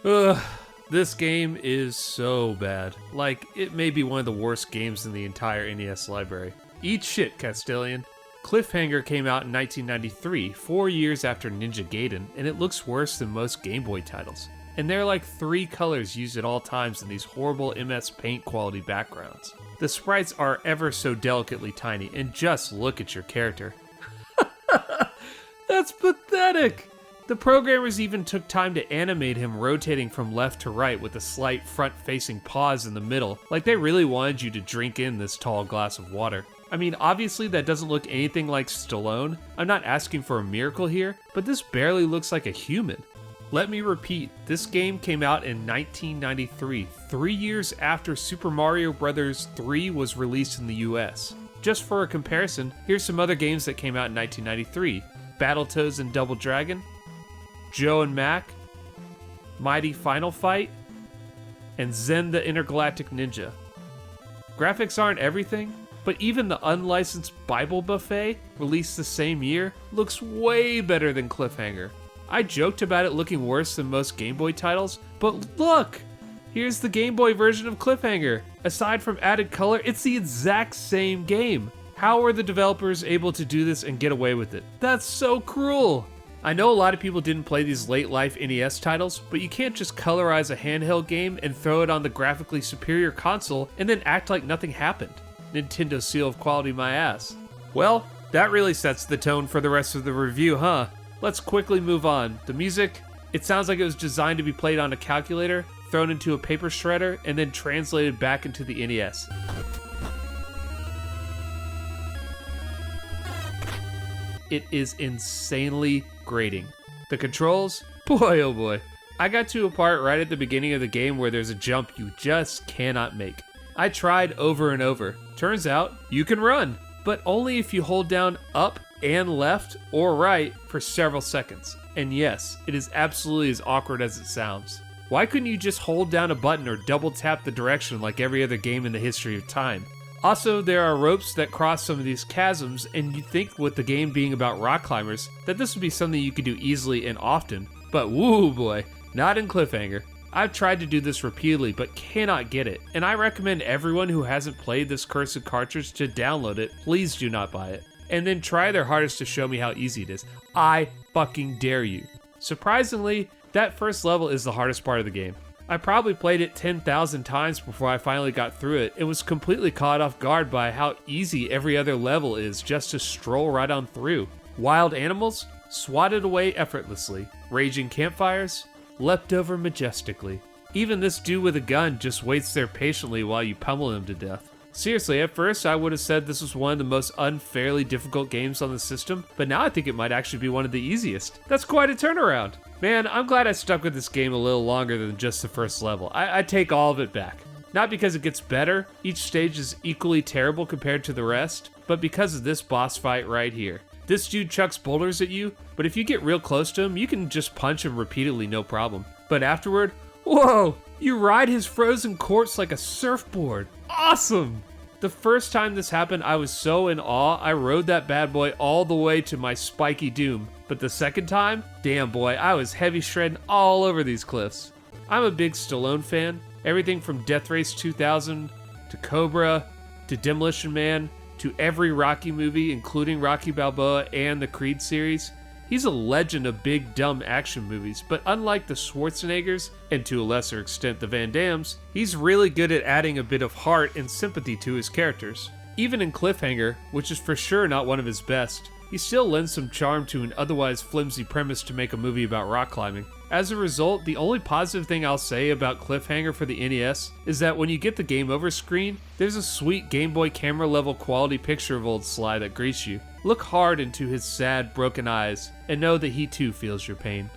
Ugh, this game is so bad. Like, it may be one of the worst games in the entire NES library. Eat shit, Castellian. Cliffhanger came out in 1993, 4 years after Ninja Gaiden, and it looks worse than most Game Boy titles. And there are like 3 colors used at all times in these horrible MS Paint quality backgrounds. The sprites are ever so delicately tiny, and just look at your character. That's pathetic! The programmers even took time to animate him rotating from left to right with a slight front-facing pause in the middle, like they really wanted you to drink in this tall glass of water. I mean, obviously that doesn't look anything like Stallone. I'm not asking for a miracle here, but this barely looks like a human. Let me repeat, this game came out in 1993, 3 years after Super Mario Bros. 3 was released in the US. Just for a comparison, here's some other games that came out in 1993. Battletoads and Double Dragon, Joe and Mac, Mighty Final Fight, and Zen the Intergalactic Ninja. Graphics aren't everything, but even the unlicensed Bible Buffet, released the same year, looks way better than Cliffhanger. I joked about it looking worse than most Game Boy titles, but look! Here's the Game Boy version of Cliffhanger. Aside from added color, it's the exact same game. How were the developers able to do this and get away with it? That's so cruel! I know a lot of people didn't play these late-life NES titles, but you can't just colorize a handheld game and throw it on the graphically superior console and then act like nothing happened. Nintendo seal of quality my ass. Well, that really sets the tone for the rest of the review, huh? Let's quickly move on. The music, it sounds like it was designed to be played on a calculator, thrown into a paper shredder, and then translated back into the NES. It is insanely grating. The controls, boy oh boy. I got to a part right at the beginning of the game where there's a jump you just cannot make. I tried over and over. Turns out, you can run, but only if you hold down up and left or right for several seconds. And yes, it is absolutely as awkward as it sounds. Why couldn't you just hold down a button or double tap the direction like every other game in the history of time? Also, there are ropes that cross some of these chasms, and you'd think with the game being about rock climbers, that this would be something you could do easily and often, but woo boy, not in Cliffhanger. I've tried to do this repeatedly, but cannot get it, and I recommend everyone who hasn't played this cursed cartridge to download it. Please do not buy it. And then try their hardest to show me how easy it is. I fucking dare you. Surprisingly, that first level is the hardest part of the game. I probably played it 10,000 times before I finally got through it and was completely caught off guard by how easy every other level is just to stroll right on through. Wild animals? Swatted away effortlessly. Raging campfires? Leapt over majestically. Even this dude with a gun just waits there patiently while you pummel him to death. Seriously, at first I would have said this was one of the most unfairly difficult games on the system, but now I think it might actually be one of the easiest. That's quite a turnaround. Man, I'm glad I stuck with this game a little longer than just the first level. I take all of it back. Not because it gets better, each stage is equally terrible compared to the rest, but because of this boss fight right here. This dude chucks boulders at you, but if you get real close to him, you can just punch him repeatedly, no problem. But afterward, whoa, you ride his frozen corpse like a surfboard. Awesome! The first time this happened, I was so in awe, I rode that bad boy all the way to my spiky doom. But the second time, damn boy, I was heavy shredding all over these cliffs. I'm a big Stallone fan. Everything from Death Race 2000, to Cobra, to Demolition Man, to every Rocky movie, including Rocky Balboa and the Creed series. He's a legend of big, dumb action movies, but unlike the Schwarzeneggers, and to a lesser extent the Van Dammes, he's really good at adding a bit of heart and sympathy to his characters. Even in Cliffhanger, which is for sure not one of his best, he still lends some charm to an otherwise flimsy premise to make a movie about rock climbing. As a result, the only positive thing I'll say about Cliffhanger for the NES is that when you get the game over screen, there's a sweet Game Boy camera level quality picture of old Sly that greets you. Look hard into his sad, broken eyes, and know that he too feels your pain.